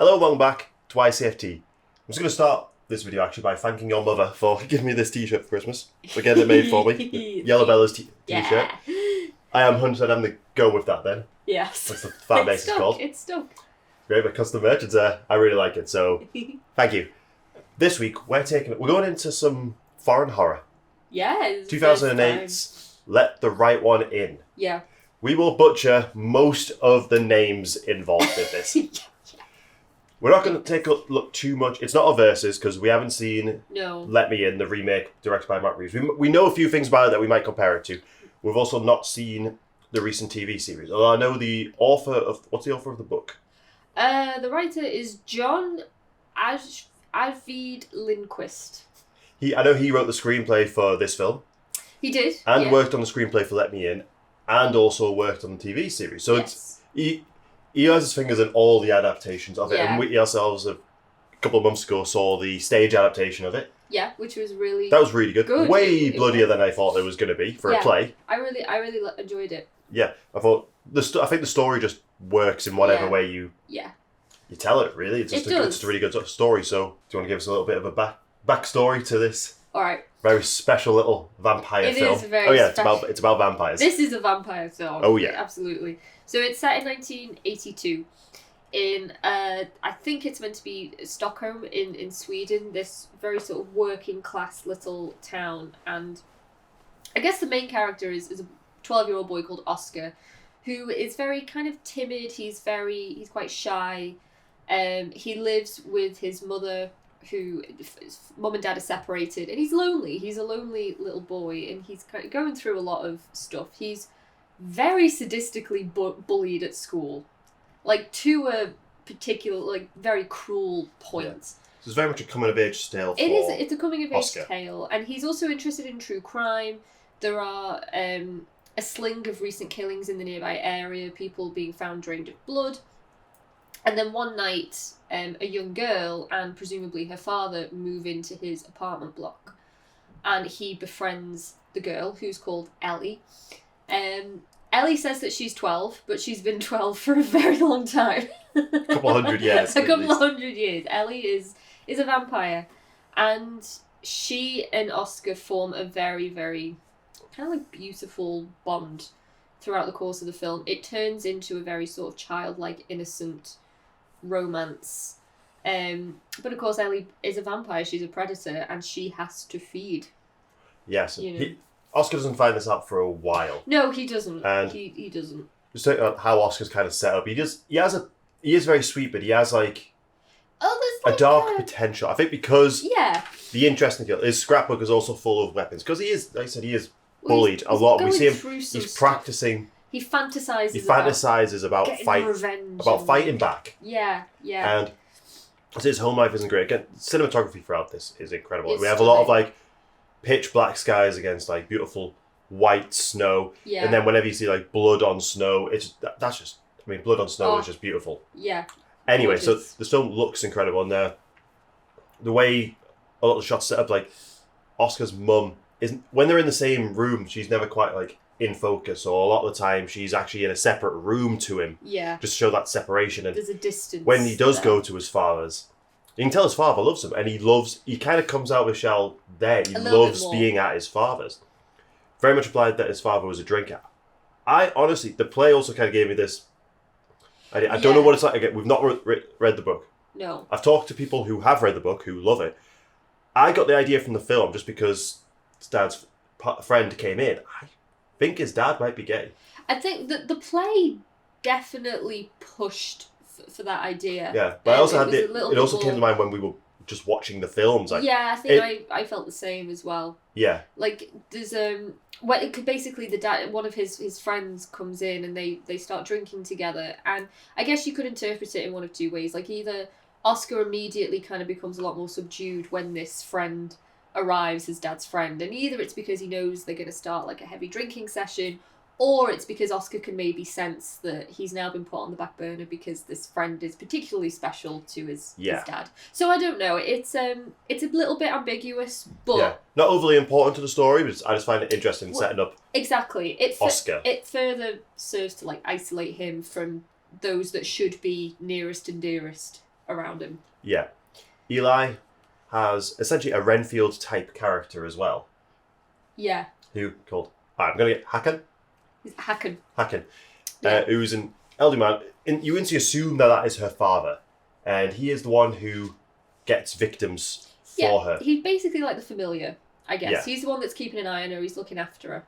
Hello, welcome back to Ycft. I'm just going to start this video actually by thanking your mother for giving me this t-shirt for Christmas. For getting it made for me. Yellow Bella's t-shirt. Yeah. I am 100% having to go with that then. Yes. That's the fan base is called. It's stuck. Great, but custom merch. I really like it, so thank you. This week, we're going into some foreign horror. Yeah. 2008's Let the Right One In. Yeah. We will butcher most of the names involved in this. We're not going to take a look too much. It's not a versus because we haven't seen Let Me In, the remake directed by Matt Reeves. We know a few things about it that we might compare it to. We've also not seen the recent TV series. Although I know the author of... What's the author of the book? The writer is John Ajvid Lindquist. I know he wrote the screenplay for this film. He did. And worked on the screenplay for Let Me In. And also worked on the TV series. So he has his fingers in all the adaptations of it. And we ourselves, a couple of months ago, saw the stage adaptation of it. Yeah, which was really... That was really good. Way bloodier than I thought it was going to be for a play. I really enjoyed it. Yeah, I think the story just works in whatever way you tell it, really. It's just a really good story. So, do you want to give us a little bit of a backstory to this? All right. Very special little vampire film. It is very special. It's about vampires. This is a vampire film. Oh, yeah. Absolutely. So it's set in 1982 in, I think it's meant to be Stockholm in Sweden, this very sort of working class little town. And I guess the main character is a 12-year-old boy called Oscar, who is very kind of timid. He's quite shy. He lives with his mother, who his mum and dad are separated, and he's lonely. He's a lonely little boy, and he's kind of going through a lot of stuff. He's very sadistically bullied at school, like to a particular, very cruel point. Yeah. So it's very much a coming-of-age tale for It's a coming-of-age Oscar. tale, and he's also interested in true crime. There are a sling of recent killings in the nearby area, people being found drained of blood. And then one night, a young girl and presumably her father move into his apartment block. And he befriends the girl, who's called Ellie. Ellie says that she's 12, but she's been 12 for a very long time. A couple hundred years. A couple of hundred years. Ellie is a vampire. And she and Oscar form a very, very kind of beautiful bond throughout the course of the film. It turns into a very sort of childlike, innocent romance. But of course Ellie is a vampire, she's a predator, and she has to feed. Yes. Oscar doesn't find this out for a while. No, he doesn't. And he doesn't. Just talking about how Oscar's kind of set up. He is very sweet, but he has a dark potential. I think because the interesting thing, his scrapbook is also full of weapons. Because he is, like I said, he is bullied a lot. We see him, he's practicing. He fantasizes about fighting back. Yeah. And his home life isn't great. Again, cinematography throughout this is incredible. We have stunning. a lot of pitch black skies against beautiful white snow. Yeah. And then whenever you see blood on snow, blood on snow is just beautiful. Yeah. Anyway, so the film looks incredible, and the way a lot of the shots set up, Oscar's mum isn't, when they're in the same room, she's never quite in focus, or a lot of the time she's actually in a separate room to him. Yeah. Just to show that separation. And there's a distance. When he does go to his father's, you can tell his father loves him, and he kind of comes out with shell there. He loves being at his father's. Very much implied that his father was a drinker. I honestly, the play also kind of gave me this. I don't know what it's like. Again, we've not read the book. No. I've talked to people who have read the book, who love it. I got the idea from the film just because his dad's friend came in. I think his dad might be gay. I think that the play definitely pushed for that idea. Yeah, but I also it also came to mind when we were just watching the films. I think I felt the same as well. Yeah. There's basically the dad, one of his friends comes in and they start drinking together, and I guess you could interpret it in one of two ways. Either Oscar immediately kind of becomes a lot more subdued when this friend arrives, his dad's friend, and either it's because he knows they're going to start a heavy drinking session, or it's because Oscar can maybe sense that he's now been put on the back burner because this friend is particularly special to his dad. So I don't know. It's a little bit ambiguous, but not overly important to the story. But I just find it interesting setting up Oscar. It further serves to isolate him from those that should be nearest and dearest. around him. Yeah. Eli has essentially a Renfield type character as well. Yeah. Who called... I'm going to get Hacken. Hacken. Yeah. Who's an elderly man. You instantly assume that is her father. And he is the one who gets victims for her. He's basically like the familiar, I guess. Yeah. He's the one that's keeping an eye on her. He's looking after her.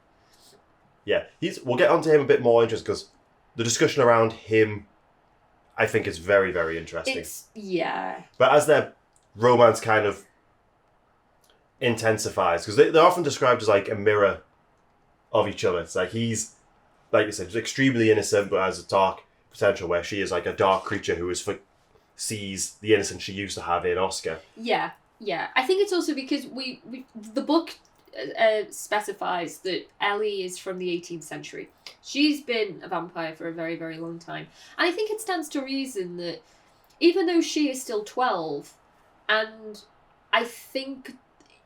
Yeah. We'll get onto him a bit more interesting because the discussion around him, I think, is very, very interesting. But as their romance kind of intensifies, because they're often described as like a mirror of each other. It's like he's, like you said, just extremely innocent, but has a dark potential, where she is like a dark creature who sees the innocence she used to have in Oscar. Yeah. I think it's also because the book specifies that Ellie is from the 18th century. She's been a vampire for a very, very long time. And I think it stands to reason that even though she is still 12, and I think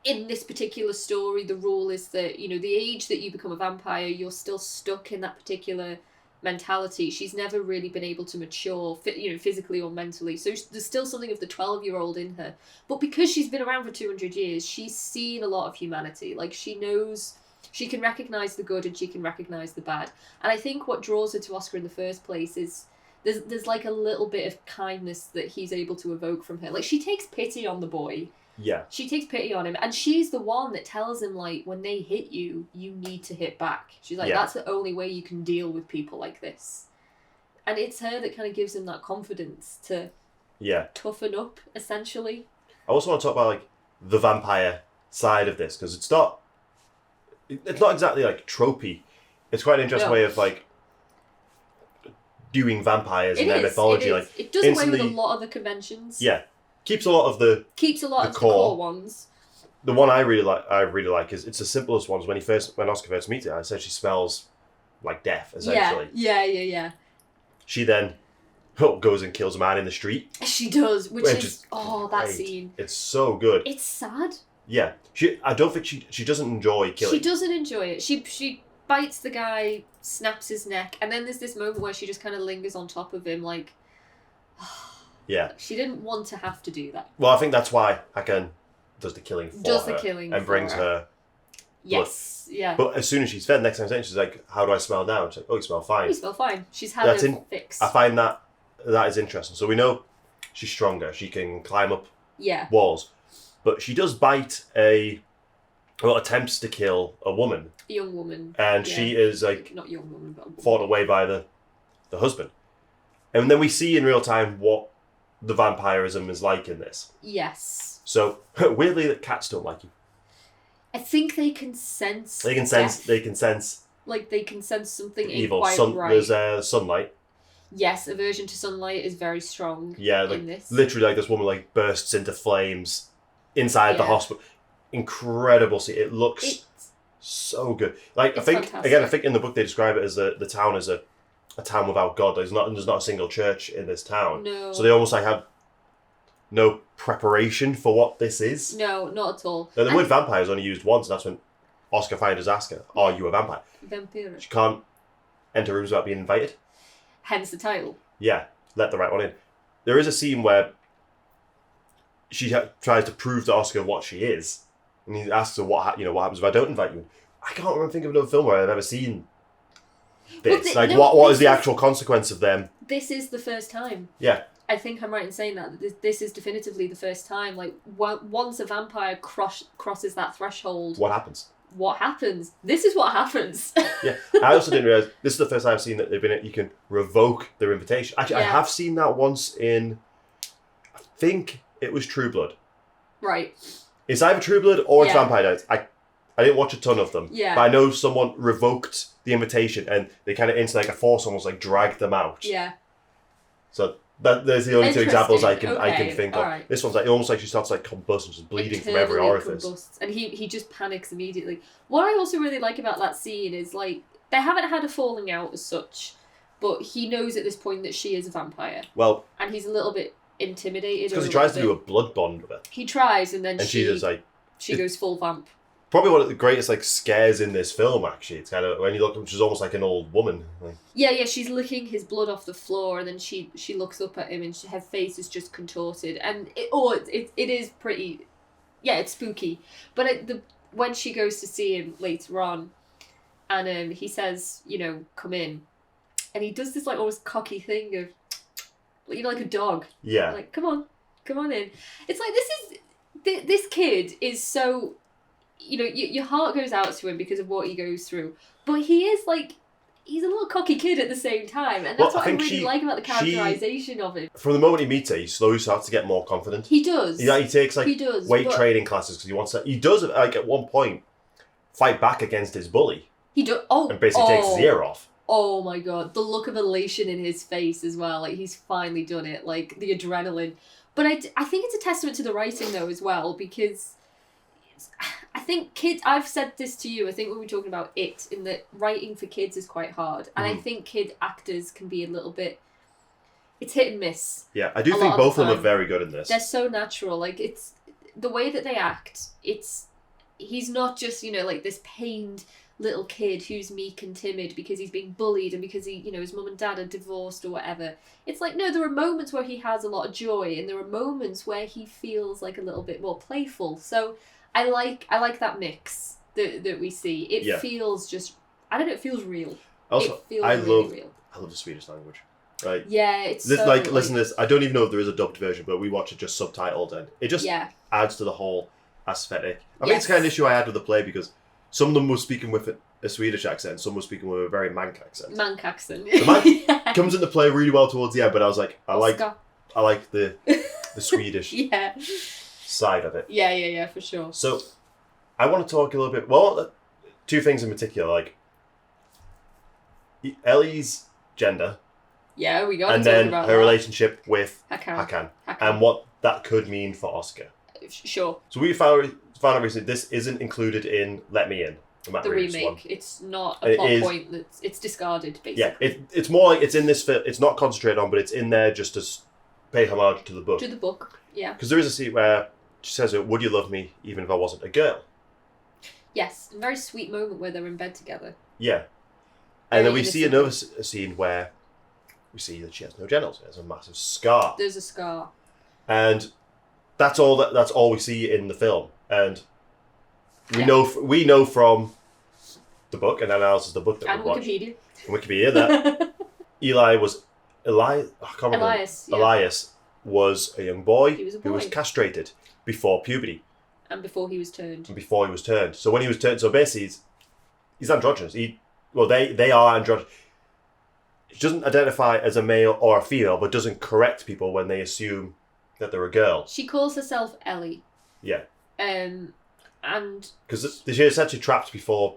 in this particular story the rule is that, the age that you become a vampire, you're still stuck in that particular mentality. She's never really been able to mature, physically or mentally. So there's still something of the 12-year-old in her. But because she's been around for 200 years, she's seen a lot of humanity. Like, she knows, she can recognise the good and she can recognise the bad. And I think what draws her to Oscar in the first place is there's like a little bit of kindness that he's able to evoke from her. Like, she takes pity on the boy. Yeah. She takes pity on him, and she's the one that tells him, like, when they hit you, you need to hit back. She's like, that's the only way you can deal with people like this. And it's her that kind of gives him that confidence to toughen up, essentially. I also want to talk about, like, the vampire side of this, because it's not exactly, like, tropey. It's quite an interesting way of, like, doing vampires and their mythology. Like, it does away with a lot of the conventions. Yeah. Keeps a lot of the core ones. The one I really like is, it's the simplest ones. When Oscar first meets her, I said she smells like death, essentially. Yeah. She then goes and kills a man in the street. She does, which is that scene. It's so good. It's sad. Yeah. I don't think she doesn't enjoy killing. She doesn't enjoy it. She bites the guy, snaps his neck, and then there's this moment where she just kind of lingers on top of him, like. Yeah. She didn't want to have to do that. Well, I think that's why Hakan does the killing for her. And brings her. Yes, yeah. But as soon as she's fed, next time she's like, how do I smell now? She's like, oh, you smell fine. You smell fine. She's had a fix. I find that is interesting. So we know she's stronger. She can climb up walls. But she does attempts to kill a woman. A young woman. And she is like... Not young woman, but... fought away by the husband. And then we see in real time what the vampirism is like in this. Yes. So, weirdly, that cats don't like you. I think they can sense. They can sense. Like, they can sense something evil. Quite right. There's sunlight. Yes, aversion to sunlight is very strong. Yeah, like, in this. Literally, like, this woman like bursts into flames inside the hospital. Incredible scene. It looks so good. Like, I think in the book they describe it as the town as a town without God. There's not a single church in this town. No. So they almost like had no preparation for what this is. No, not at all. Now, the word vampire is only used once, and that's when Oscar Finders ask her, "Are you a vampire?" Vampire. She can't enter rooms without being invited. Hence the title. Yeah, let the right one in. There is a scene where she tries to prove to Oscar what she is, and he asks her what happens if I don't invite you. I can't think of another film where I've ever seen this. What is the actual consequence of them? This is the first time. Yeah. I think I'm right in saying that. This is definitively the first time. Like, once a vampire crosses that threshold... What happens? What happens? This is what happens. Yeah. I also didn't realise, this is the first time I've seen that you can revoke their invitation. Actually, I have seen that once in... I think it was True Blood. Right. It's either True Blood or it's Vampire Diaries. I didn't watch a ton of them. Yeah. But I know someone revoked the invitation and they kind of instantly, like a force, almost like dragged them out. Yeah. So there's the only two examples I can think of. Right. This one's like almost like she starts like combust and just bleeding from every orifice. Combusts. And he just panics immediately. What I also really like about that scene is, like, they haven't had a falling out as such, but he knows at this point that she is a vampire. Well, and he's a little bit intimidated. Because he tries to do a blood bond with her. He tries, and then she does, like, she goes full vamp. probably one of the greatest like scares in this film. Actually, it's kind of when you look, she's almost like an old woman. Like, yeah, she's licking his blood off the floor, and then she looks up at him, and her face is just contorted, and it is pretty, yeah, it's spooky. But when she goes to see him later on, and he says, come in, and he does this like almost cocky thing of, like a dog. Yeah. Like, come on in. It's like this kid is so. Your heart goes out to him because of what he goes through. But he is he's a little cocky kid at the same time. And that's what I really like about the characterisation of him. From the moment he meets her, he slowly starts to get more confident. He does. He takes weight training classes because he wants to. He does, at one point, fight back against his bully. He does. Oh. And basically takes his ear off. Oh my god. The look of elation in his face as well. Like, he's finally done it. Like, the adrenaline. But I think it's a testament to the writing, though, as well, because I think kids, I've said this to you, I think when we're talking about it, in that writing for kids is quite hard. And I think kid actors can be a little bit, it's hit and miss. Yeah, I do think both of them are very good in this. They're so natural. Like, it's, the way that they act, he's not just, like this pained little kid who's meek and timid because he's being bullied and because his mum and dad are divorced or whatever. It's like, no, there are moments where he has a lot of joy and there are moments where he feels like a little bit more playful. So I like that mix that we see. It feels just, I don't know, it feels real. Also, it feels really real. I love the Swedish language. Right? Yeah, it's this, listen to this. I don't even know if there is a dubbed version, but we watch it just subtitled, and it just adds to the whole aesthetic. I think it's kind of an issue I had with the play because some of them were speaking with a Swedish accent, some were speaking with a very Manc accent. Manc accent. The Manc comes into play really well towards the end, but I was like, I like the Swedish side of it. Yeah, for sure. So, I want to talk a little bit. Well, two things in particular, like Ellie's gender. Yeah, we got and to talk then about her relationship with Hakan, and what that could mean for Oscar. Sure. So we found out recently this isn't included in Let Me In, the remake. One. It's not a plot point. It's discarded, basically. Yeah, it's more like it's in this film. It's not concentrated on, but it's in there just to pay homage to the book. To the book, yeah. Because there is a scene where she says, "Would you love me even if I wasn't a girl?" Yes, a very sweet moment where they're in bed together. Yeah, and then we see another scene where we see that she has no genitals. There's a massive scar. There's a scar, and that's all. That's all we see in the film, and we know from the book and analysis of the book that we watched. And Wikipedia that Elias was a young boy who was castrated before puberty. And before he was turned. So when he was turned, so basically he's androgynous. They are androgynous. He doesn't identify as a male or a female, but doesn't correct people when they assume that they're a girl. She calls herself Ellie. Yeah. And because she's essentially trapped before.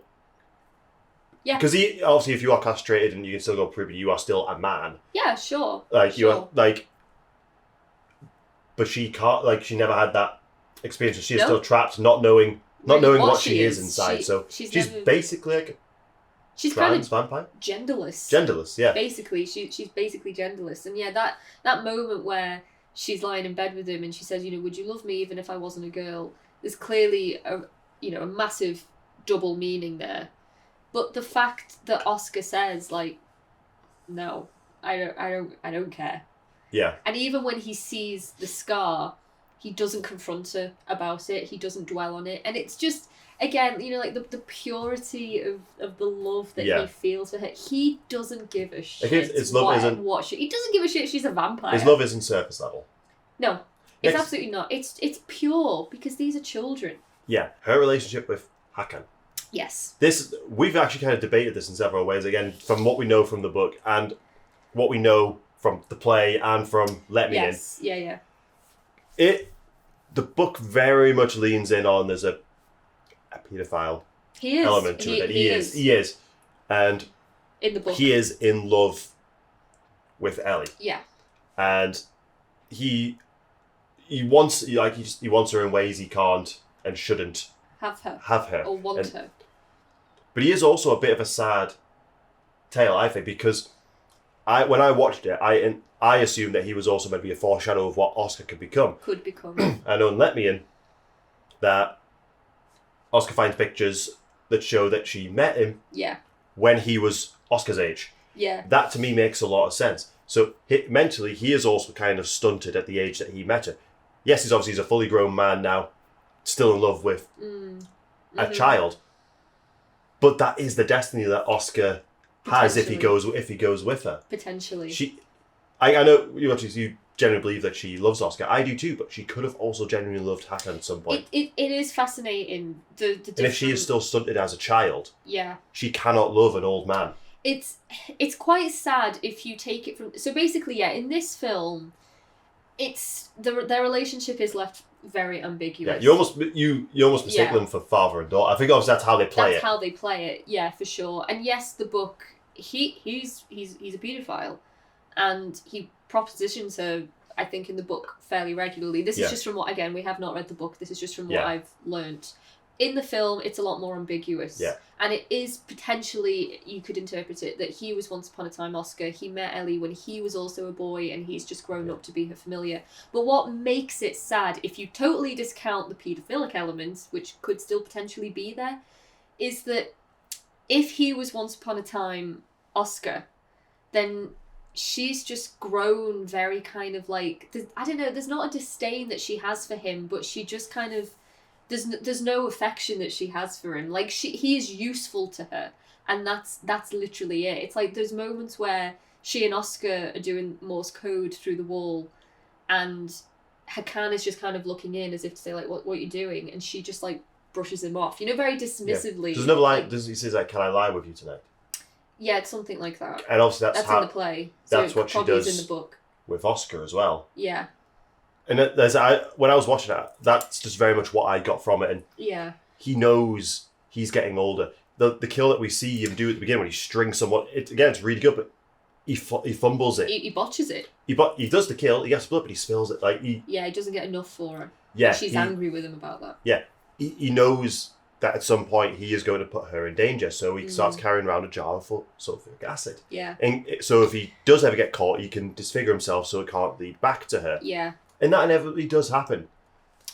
Yeah. Because obviously, if you are castrated and you can still go puberty, you are still a man. Yeah, sure. You are but she can't. She never had that experience. So she's still trapped, not knowing what she is inside. She's basically she's kind of vampire. Genderless. Genderless, yeah. Basically, she's basically genderless, and that moment where she's lying in bed with him and she says, "Would you love me even if I wasn't a girl?" There's clearly a massive double meaning there. But the fact that Oscar says, no, I don't care. Yeah. And even when he sees the scar, he doesn't confront her about it. He doesn't dwell on it. And it's just, again, the purity of the love that he feels for her. He doesn't give a shit. His love he doesn't give a shit she's a vampire. His love isn't surface level. No. It's absolutely not. It's pure because these are children. Yeah. Her relationship with Hakan. Yes. We've actually kind of debated this in several ways, again, from what we know from the book and what we know from the play and from Let Me In. Yes, yeah. The book very much leans in on there's a paedophile element to it. He is. And in the book, he is in love with Ellie. Yeah. And he wants he wants her in ways he can't and shouldn't have her or want her. But he is also a bit of a sad tale, I think, because when I watched it, I assumed that he was also meant to be a foreshadow of what Oscar could become. And on Let Me In, that Oscar finds pictures that show that she met him when he was Oscar's age. Yeah. That to me makes a lot of sense. So mentally, he is also kind of stunted at the age that he met her. Yes, he's a fully grown man now, still in love with a child. But that is the destiny that Oscar has if he goes with her. Potentially. I know you genuinely believe that she loves Oscar. I do too, but she could have also genuinely loved Hakan at some point. It is fascinating. And if she is still stunted as a child, she cannot love an old man. It's quite sad if you take it from... So basically, in this film, it's their relationship is left very ambiguous. Yeah, you almost mistake them for father and daughter. I think obviously that's how they play it. That's how they play it, yeah, for sure. And yes, the book, he's a paedophile, and he propositions her, I think, in the book fairly regularly. This is just from what, again, we have not read the book. This is just from what I've learnt. In the film, it's a lot more ambiguous. Yeah. And it is potentially, you could interpret it, that he was once upon a time Oscar. He met Ellie when he was also a boy, and he's just grown up to be her familiar. But what makes it sad, if you totally discount the paedophilic elements, which could still potentially be there, is that if he was once upon a time Oscar, then she's just grown very kind of like... I don't know, there's not a disdain that she has for him, but she just kind of... There's no affection that she has for him. Like, he is useful to her, and that's literally it. It's like there's moments where she and Oscar are doing Morse code through the wall, and Hakan is just kind of looking in as if to say, like, what are you doing? And she just, like, brushes him off, very dismissively. There's no line. He says, like, can I lie with you tonight? Yeah, it's something like that. And obviously that's in the play. So that's what she does in the book. With Oscar as well. Yeah. And when I was watching that, that's just very much what I got from it. And he knows he's getting older. The kill that we see him do at the beginning when he strings someone, it's really good, but he fumbles it. He botches it. He does the kill, he gets blood, but he spills it. He doesn't get enough for her. Yeah. She's angry with him about that. Yeah. He knows that at some point he is going to put her in danger, so he starts carrying around a jar of sulfuric acid. Yeah. And so if he does ever get caught, he can disfigure himself so it can't lead back to her. Yeah. And that inevitably does happen.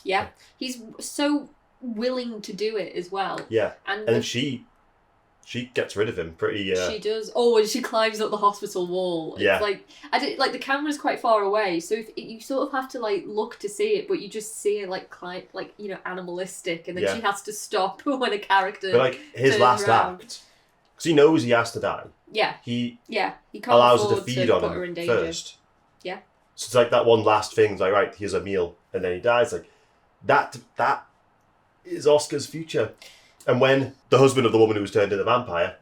Yeah. He's so willing to do it as well. Yeah. And then she gets rid of him pretty... She does. Oh, and she climbs up the hospital wall. Yeah. It's like the camera's quite far away, so you sort of have to look to see it, but you just see it animalistic, and then she has to stop when a character... But his last act, because he knows he has to die. Yeah. He can't allows her to feed put on her in him danger. first. Yeah. So it's like that one last thing, it's like, right, here's a meal, and then he dies. Like, that is Oscar's future. And when the husband of the woman who was turned into a vampire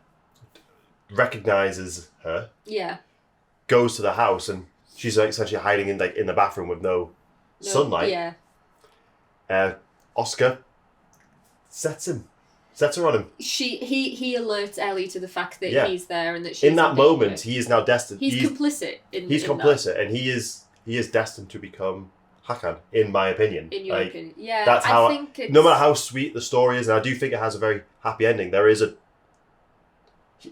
recognises her, goes to the house, and she's essentially hiding in the bathroom with no sunlight. Yeah. Oscar sets her on him. He alerts Ellie to the fact that he's there and that she's in that moment. He is now destined. He's complicit. He's complicit, and he is destined to become Hakan, in my opinion. In your opinion, yeah. That's how. I think no matter how sweet the story is, and I do think it has a very happy ending. There is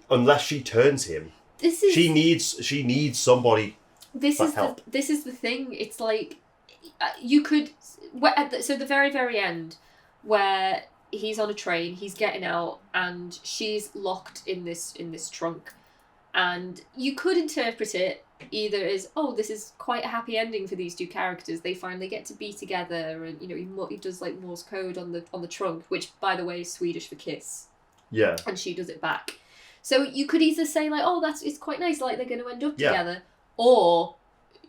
unless she turns him. She needs somebody. This is the thing. It's like you could. So the very, very end, where he's on a train, he's getting out, and she's locked in this trunk, and you could interpret it either as, oh, this is quite a happy ending for these two characters. They finally get to be together, and he does Morse code on the trunk, which by the way is Swedish for kiss. Yeah. And she does it back. So you could either say oh, it's quite nice, they're going to end up together, or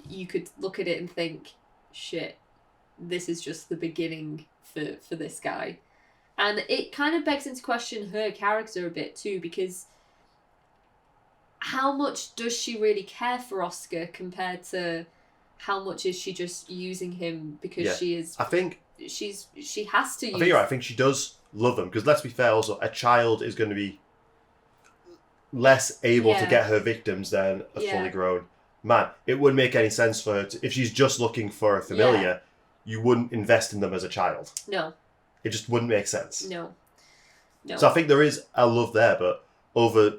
you could look at it and think, shit, this is just the beginning for this guy. And it kind of begs into question her character a bit too, because how much does she really care for Oscar compared to how much is she just using him because she is... I think... She has to use... I think you're right. I think she does love him, because let's be fair also, a child is going to be less able to get her victims than a fully grown man. It wouldn't make any sense for her to... If she's just looking for a familiar, you wouldn't invest in them as a child. No. It just wouldn't make sense. No. So I think there is a love there, but over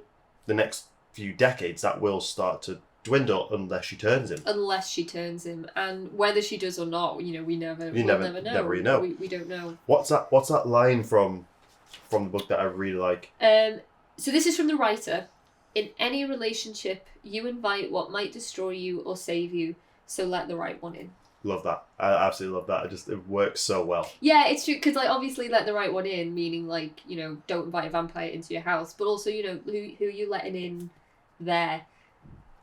the next few decades, that will start to dwindle unless she turns him. And whether she does or not, we never know. Never really know. We don't know. What's that line from from the book that I really like. So this is from the writer. In any relationship, you invite what might destroy you or save you, so let the right one in. Love that. I absolutely love that. It works so well. Yeah, it's true, because, like, obviously let the right one in, meaning, like, you know, don't invite a vampire into your house, but also, you know, who are you letting in there?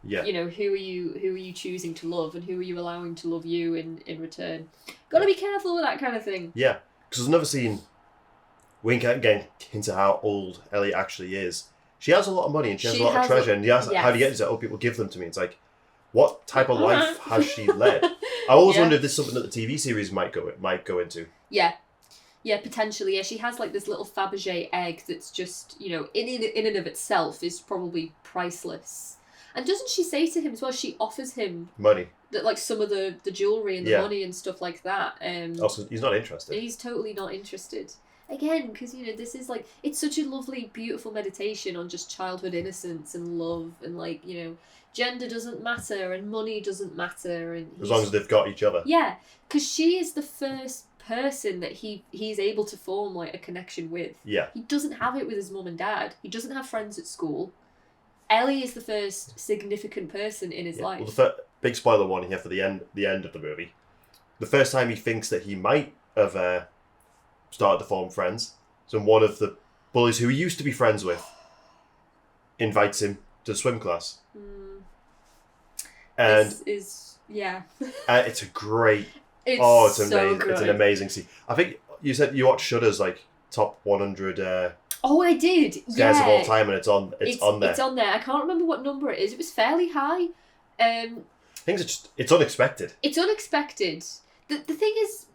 Yeah. You know, who are you choosing to love, and who are you allowing to love you in return? Gotta be careful with that kind of thing. Yeah, because there's another scene, we can get into how old Ellie actually is. She has a lot of money and she has a lot of treasure, and he asks, how do you get into it? Oh, people give them to me. It's like, what type of life has she led? I always wonder if this is something that the TV series might go into. Yeah. Yeah, potentially. Yeah, she has like this little Fabergé egg that's just, you know, in and of itself is probably priceless. And doesn't she say to him as well, she offers him money, that, like, some of the jewellery and the money and stuff like that. Also, he's not interested. He's totally not interested. Again, because, you know, this is like, it's such a lovely, beautiful meditation on just childhood innocence and love, and, like, you know, gender doesn't matter and money doesn't matter, and as long as they've got each other. Yeah, because she is the first person that he's able to form, like, a connection with. Yeah. He doesn't have it with his mum and dad. He doesn't have friends at school. Ellie is the first significant person in his life. Well, the big spoiler warning here for the end of the movie. The first time he thinks that he might have started to form friends, so one of the bullies who he used to be friends with invites him to swim class. And it's a great. It's amazing! So good. It's an amazing scene. I think you said you watched Shudder's like top 100. I did. Scares of all time, and it's on there. It's on there. I can't remember what number it is. It was fairly high. Things it's unexpected. It's unexpected. The thing is,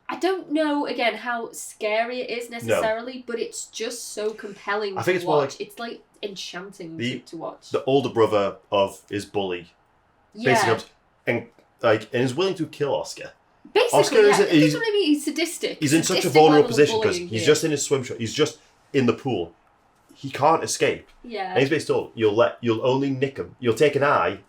I don't know again how scary it is necessarily, but it's just so compelling. I think it's watch. More like, it's like enchanting to watch. The older brother of his bully, basically comes and is willing to kill Oscar. Basically, Oscar that's what I mean. He's sadistic. He's in such a vulnerable position because he's just in his swim short. He's just in the pool. He can't escape. Yeah. And he's basically told, you'll only nick him. You'll take an eye,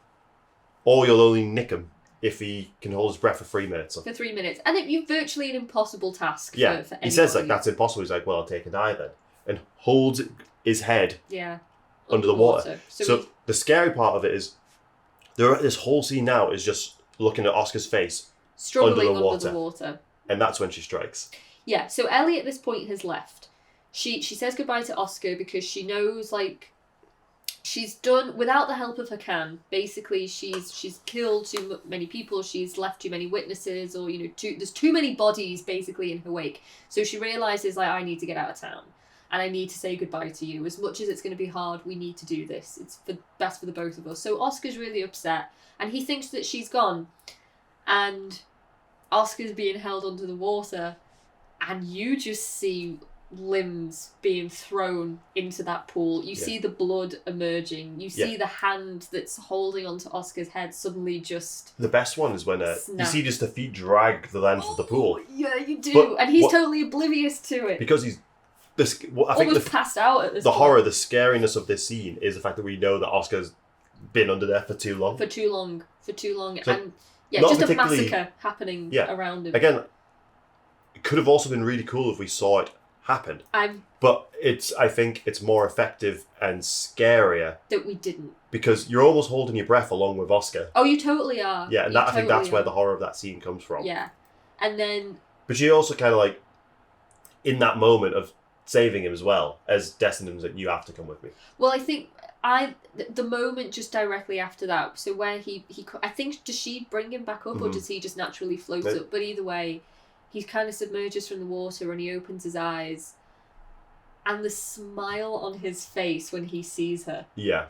or you'll only nick him if he can hold his breath for 3 minutes. For 3 minutes. And it's virtually an impossible task for anybody. He says, like, that's impossible. He's like, well, I'll take an eye then. And holds his head under the water. So the scary part of it is, this whole scene now is just looking at Oscar's face struggling under the water. And that's when she strikes. Yeah, so Ellie at this point has left. She says goodbye to Oscar because she knows, like, she's done without the help of her can. Basically, she's killed too many people. She's left too many witnesses, or, you know, there's too many bodies basically in her wake. So she realizes, like, I need to get out of town, and I need to say goodbye to you. As much as it's going to be hard, we need to do this. It's best for the both of us. So Oscar's really upset, and he thinks that she's gone, and Oscar's being held under the water, and you just see limbs being thrown into that pool. You see the blood emerging. You see the hand that's holding onto Oscar's head suddenly just... The best one is when you see just the feet drag the length of the pool. Yeah, you do. And he's totally oblivious to it. Because he's... I think almost passed out at this point. The horror, the scariness of this scene is the fact that we know that Oscar's been under there for too long. For too long. So and just a massacre happening around him. Again, it could have also been really cool if we saw it happen. But I think it's more effective and scarier that we didn't. Because you're almost holding your breath along with Oscar. Oh, you totally are. Yeah, and I think that's where the horror of that scene comes from. Yeah. And then... But she also kind of like, in that moment of saving him as well, as destined that you have to come with me. Well, I think the moment just directly after that, so where he I think, does she bring him back up, or does he just naturally float up? But either way, he kind of submerges from the water and he opens his eyes, and the smile on his face when he sees her. Yeah.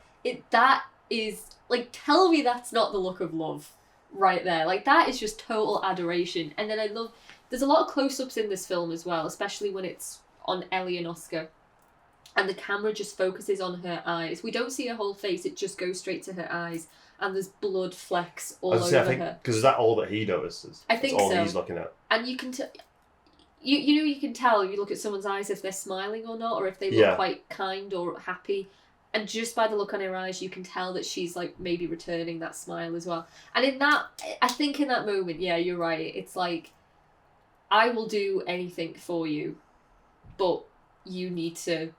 That is, like, tell me that's not the look of love right there. Like, that is just total adoration. And then there's a lot of close-ups in this film as well, especially when it's on Ellie and Oscar. And the camera just focuses on her eyes. We don't see her whole face, it just goes straight to her eyes. And there's blood flecks all over her. Because is that all that he notices? I think that's all so. He's looking at. And you can you can tell if you look at someone's eyes if they're smiling or not, or if they look quite kind or happy. And just by the look on her eyes, you can tell that she's, like, maybe returning that smile as well. And I think in that moment, yeah, you're right. It's like, I will do anything for you, but you need to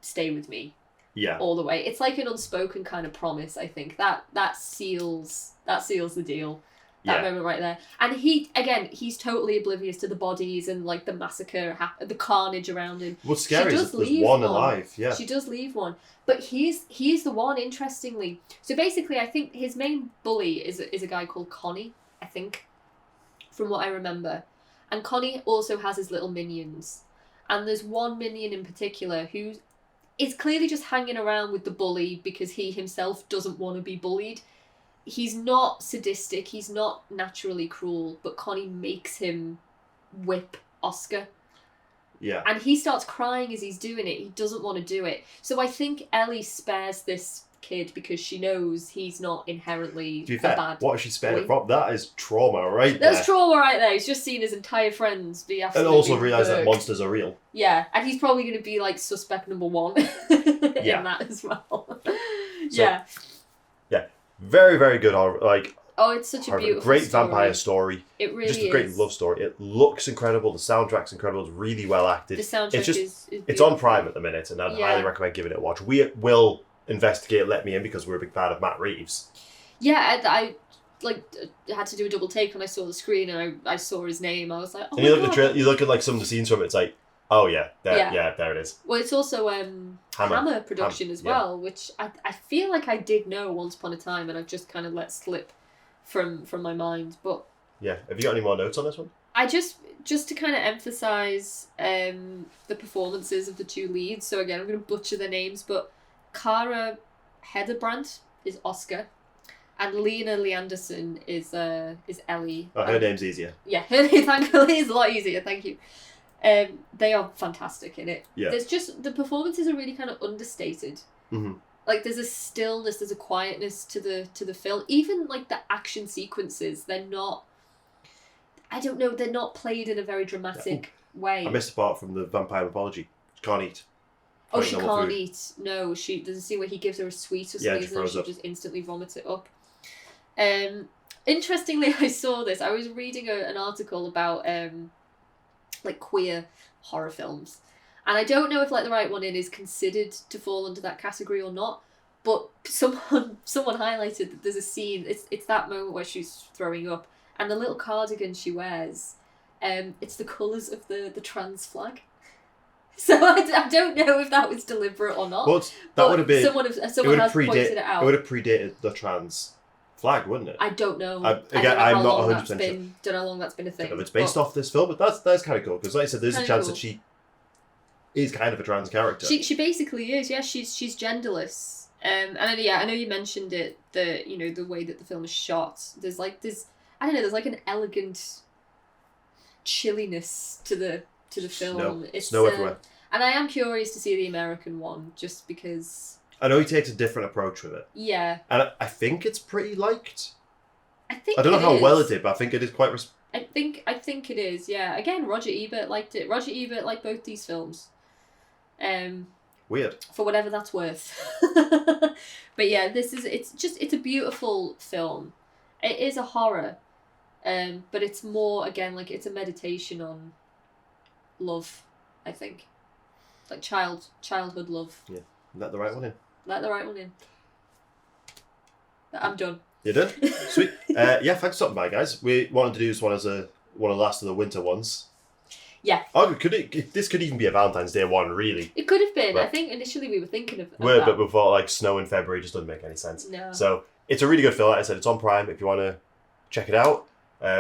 stay with me. Yeah. All the way. It's like an unspoken kind of promise, I think. That seals the deal. That moment right there. And he's totally oblivious to the bodies and like the massacre, the carnage around him. What's scary is there's one alive. Yeah. She does leave one. But he's the one, interestingly. So basically, I think his main bully is a guy called Connie, I think, from what I remember. And Connie also has his little minions. And there's one minion in particular who is clearly just hanging around with the bully because he himself doesn't want to be bullied. He's not sadistic, he's not naturally cruel, but Connie makes him whip Oscar. Yeah. And he starts crying as he's doing it. He doesn't want to do it. So I think Ellie spares this kid because she knows he's not inherently to be fair, bad what is she spared it from? That is trauma right there. That's trauma right there. He's just seen his entire friends be absolutely and also realise that monsters are real. Yeah, and he's probably going to be like suspect number 1 in that as well. Yeah. Very, very good horror. Like, oh, it's such a beautiful great story. Vampire story. It really just a great love story. It looks incredible. The soundtrack's incredible. It's really well acted. The soundtrack is it's on Prime at the minute, and I'd highly recommend giving it a watch. We will investigate Let Me In because we're a big fan of Matt Reeves. Yeah, I had to do a double take when I saw the screen and I saw his name. I was like, oh, and you look at like some of the scenes from it. It's like, oh yeah, there it is. Well, it's also Hammer production as well, which I feel like I did know once upon a time, and I've just kind of let slip from my mind. But yeah, have you got any more notes on this one? I just to kind of emphasize the performances of the two leads. So again, I'm going to butcher their names, but Cara Hederbrandt is Oscar, and Lena Leanderson is Ellie. Oh, her name's easier. Yeah, her name thankfully is a lot easier. Thank you. They are fantastic in it. Yeah. There's just the performances are really kind of understated. Mm-hmm. Like there's a stillness, there's a quietness to the film. Even like the action sequences, they're not. I don't know. They're not played in a very dramatic way. I missed a part from the vampire mythology. She can't eat. Oh, she can't eat. No, there's a scene where he gives her a sweet or something, and she just instantly vomits it up. Interestingly, I saw this. I was reading an article about like queer horror films, and I don't know if Let the Right One In is considered to fall under that category or not, but someone highlighted that there's a scene, it's that moment where she's throwing up and the little cardigan she wears, it's the colours of the trans flag. So I don't know if that was deliberate or not. Well, that would have been someone has pointed it out. It would have predated the trans flag, wouldn't it? I don't know. I'm not 100% sure. Don't know how long that's been a thing. If it's based off this film, but that's kind of cool because, like I said, there's a chance that she is kind of a trans character. She basically is. Yeah, she's genderless. And I know you mentioned it. The way that the film is shot. There's like an elegant chilliness to the film. It's snow everywhere. And I am curious to see the American one just because. I know he takes a different approach with it. Yeah. And I think it's pretty liked. I don't know how well it did, but I think it is quite... I think it is, yeah. Again, Roger Ebert liked it. Roger Ebert liked both these films. Weird. For whatever that's worth. But yeah, it's a beautiful film. It is a horror. But it's more, again, like it's a meditation on love, I think. Like childhood love. Yeah. Let the right one in. Let the right one in. I'm done. You're done? Sweet. Thanks for stopping by, guys. We wanted to do this one as one of the last of the winter ones. Yeah. Oh, this could even be a Valentine's Day one, really. It could have been. But I think initially we were thinking of that. But we thought like snow in February just doesn't make any sense. No. So it's a really good film. Like I said, it's on Prime if you want to check it out.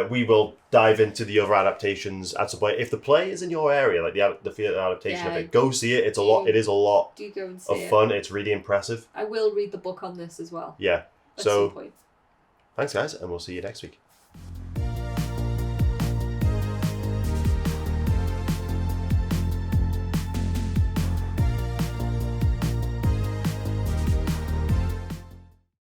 We will dive into the other adaptations at some point. If the play is in your area, like the theatre adaptation of it, go see it. It is a lot do go and see of fun. It's really impressive. I will read the book on this as well. Yeah. At some point. Thanks, guys, and we'll see you next week.